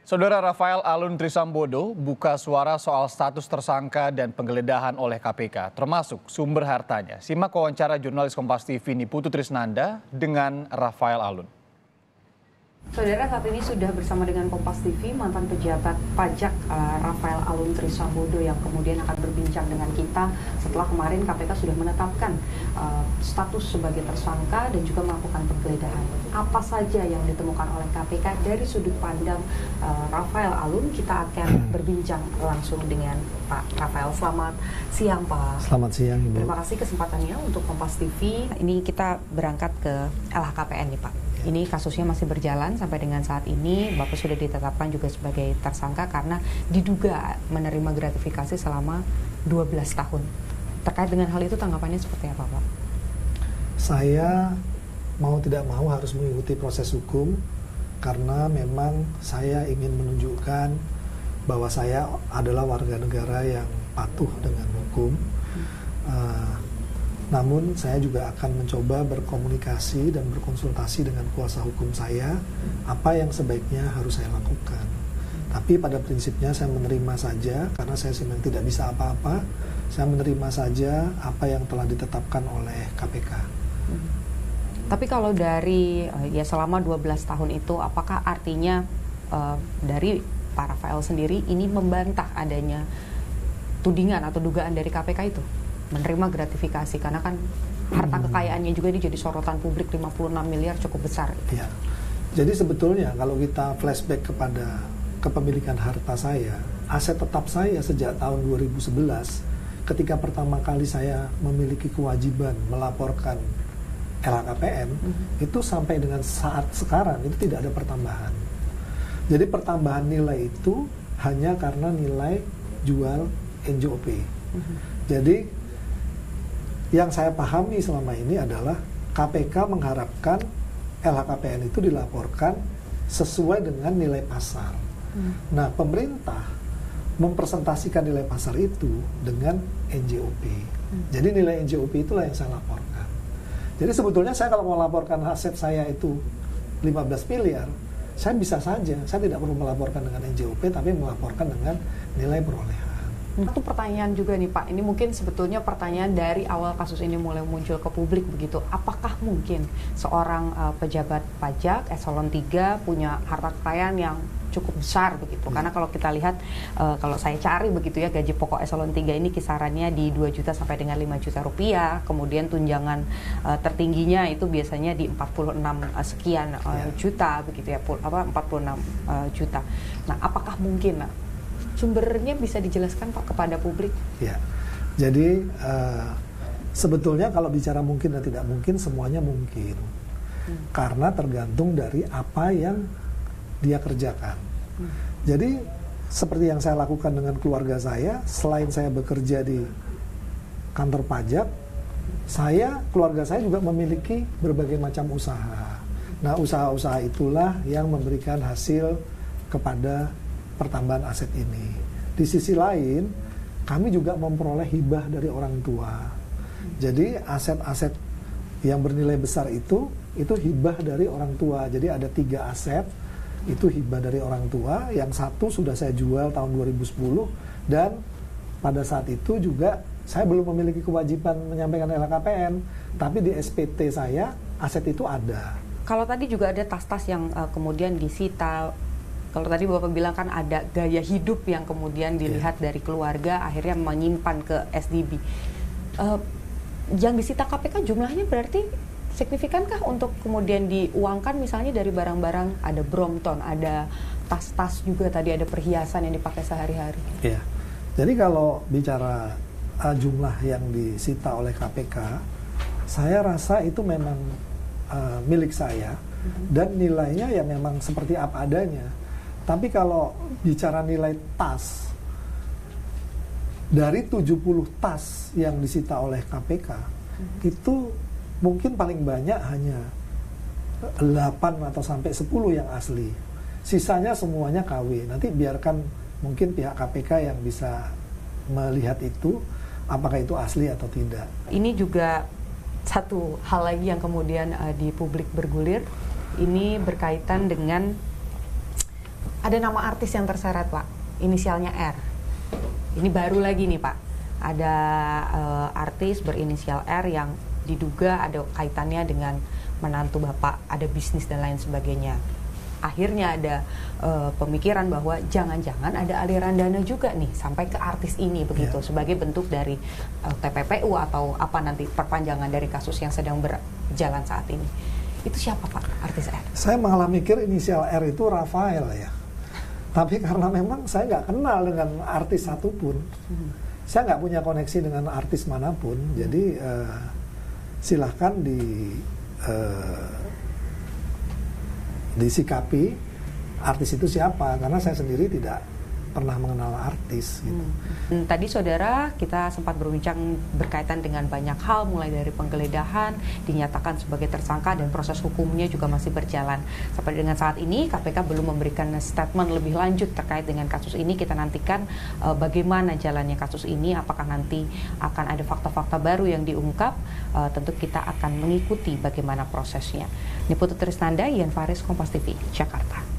Saudara Rafael Alun Trisambodo buka suara soal status tersangka dan penggeledahan oleh KPK, termasuk sumber hartanya. Simak wawancara jurnalis Kompas TV Niputu Trisnanda dengan Rafael Alun. Saudara, saat ini sudah bersama dengan Kompas TV mantan pejabat pajak Rafael Alun Trisambodo yang kemudian akan berbincang dengan kita setelah kemarin KPK sudah menetapkan status sebagai tersangka dan juga melakukan penggeledahan. Apa saja yang ditemukan oleh KPK dari sudut pandang Rafael Alun? Kita akan berbincang langsung dengan Pak Rafael. Selamat siang, Pak. Selamat siang, Ibu. Terima kasih kesempatannya untuk Kompas TV. Ini kita berangkat ke LHKPN nih, Pak. Ini kasusnya masih berjalan sampai dengan saat ini. Bapak sudah ditetapkan juga sebagai tersangka karena diduga menerima gratifikasi selama 12 tahun. Terkait dengan hal itu tanggapannya seperti apa, Pak? Saya mau tidak mau harus mengikuti proses hukum karena memang saya ingin menunjukkan bahwa saya adalah warga negara yang patuh dengan hukum. Namun saya juga akan mencoba berkomunikasi dan berkonsultasi dengan kuasa hukum saya apa yang sebaiknya harus saya lakukan. Tapi pada prinsipnya saya menerima saja karena saya sebenarnya tidak bisa apa-apa. Saya menerima saja apa yang telah ditetapkan oleh KPK. Tapi kalau dari ya selama 12 tahun itu apakah artinya dari Pak Rafael sendiri ini membantah adanya tudingan atau dugaan dari KPK itu? Menerima gratifikasi karena kan harta kekayaannya juga ini jadi sorotan publik 56 miliar cukup besar. Ya. Jadi sebetulnya kalau kita flashback kepada kepemilikan harta saya, aset tetap saya sejak tahun 2011 ketika pertama kali saya memiliki kewajiban melaporkan LHKPN itu sampai dengan saat sekarang itu tidak ada pertambahan. Jadi pertambahan nilai itu hanya karena nilai jual NJOP. Jadi yang saya pahami selama ini adalah KPK mengharapkan LHKPN itu dilaporkan sesuai dengan nilai pasar. Nah, pemerintah mempresentasikan nilai pasar itu dengan NJOP. Jadi nilai NJOP itulah yang saya laporkan. Jadi sebetulnya saya kalau mau laporkan aset saya itu 15 miliar, saya bisa saja. Saya tidak perlu melaporkan dengan NJOP, tapi melaporkan dengan nilai perolehan. Satu pertanyaan juga nih Pak, ini mungkin sebetulnya pertanyaan dari awal kasus ini mulai muncul ke publik begitu. Apakah mungkin seorang pejabat pajak eselon 3 punya harta kekayaan yang cukup besar begitu? Karena kalau kita lihat, kalau saya cari begitu ya, gaji pokok eselon 3 ini kisarannya di 2 juta sampai dengan 5 juta rupiah. Kemudian tunjangan tertingginya itu biasanya di 46 sekian juta begitu ya, 46 juta. Nah, apakah mungkin sumbernya bisa dijelaskan Pak kepada publik? Ya, jadi sebetulnya kalau bicara mungkin dan tidak mungkin semuanya mungkin, karena tergantung dari apa yang dia kerjakan. Jadi seperti yang saya lakukan dengan keluarga saya, selain saya bekerja di kantor pajak, keluarga saya juga memiliki berbagai macam usaha. Nah, usaha-usaha itulah yang memberikan hasil kepada pertambahan aset ini. Di sisi lain, kami juga memperoleh hibah dari orang tua. Jadi aset-aset yang bernilai besar itu hibah dari orang tua. Jadi ada 3 aset, itu hibah dari orang tua. Yang satu sudah saya jual tahun 2010 dan pada saat itu juga saya belum memiliki kewajiban menyampaikan LHKPN, tapi di SPT saya aset itu ada. Kalau tadi juga ada tas-tas yang kemudian disita. Kalau tadi Bapak bilang kan ada gaya hidup yang kemudian dilihat dari keluarga akhirnya menyimpan ke SDB. Yang disita KPK jumlahnya berarti signifikankah untuk kemudian diuangkan misalnya dari barang-barang, ada Brompton, ada tas-tas juga tadi, ada perhiasan yang dipakai sehari-hari? Iya. Jadi kalau bicara jumlah yang disita oleh KPK, saya rasa itu memang milik saya dan nilainya ya memang seperti apa adanya. Tapi kalau bicara nilai tas, dari 70 tas yang disita oleh KPK, itu mungkin paling banyak hanya 8 atau sampai 10 yang asli. Sisanya semuanya KW. Nanti biarkan mungkin pihak KPK yang bisa melihat itu, apakah itu asli atau tidak. Ini juga satu hal lagi yang kemudian di publik bergulir, ini berkaitan dengan Ada nama artis yang terseret, Pak, inisialnya R. Ini baru lagi nih, Pak. Ada artis berinisial R yang diduga ada kaitannya dengan menantu Bapak, ada bisnis dan lain sebagainya. Akhirnya ada pemikiran bahwa jangan-jangan ada aliran dana juga nih sampai ke artis ini begitu, sebagai bentuk dari TPPU atau apa nanti perpanjangan dari kasus yang sedang berjalan saat ini. Itu siapa, Pak, artis R? Saya malah mikir inisial R itu Rafael ya. Tapi karena memang saya nggak kenal dengan artis satupun, saya nggak punya koneksi dengan artis manapun, jadi silahkan disikapi artis itu siapa, karena saya sendiri tidak pernah mengenal artis gitu. Tadi saudara kita sempat berbincang berkaitan dengan banyak hal, mulai dari penggeledahan, dinyatakan sebagai tersangka dan proses hukumnya juga masih berjalan. Sampai dengan saat ini KPK belum memberikan statement lebih lanjut terkait dengan kasus ini. Kita nantikan bagaimana jalannya kasus ini, apakah nanti akan ada fakta-fakta baru yang diungkap. Tentu kita akan mengikuti bagaimana prosesnya. Ini Putu Trisnanda, Ian Faris, Kompas TV, Jakarta.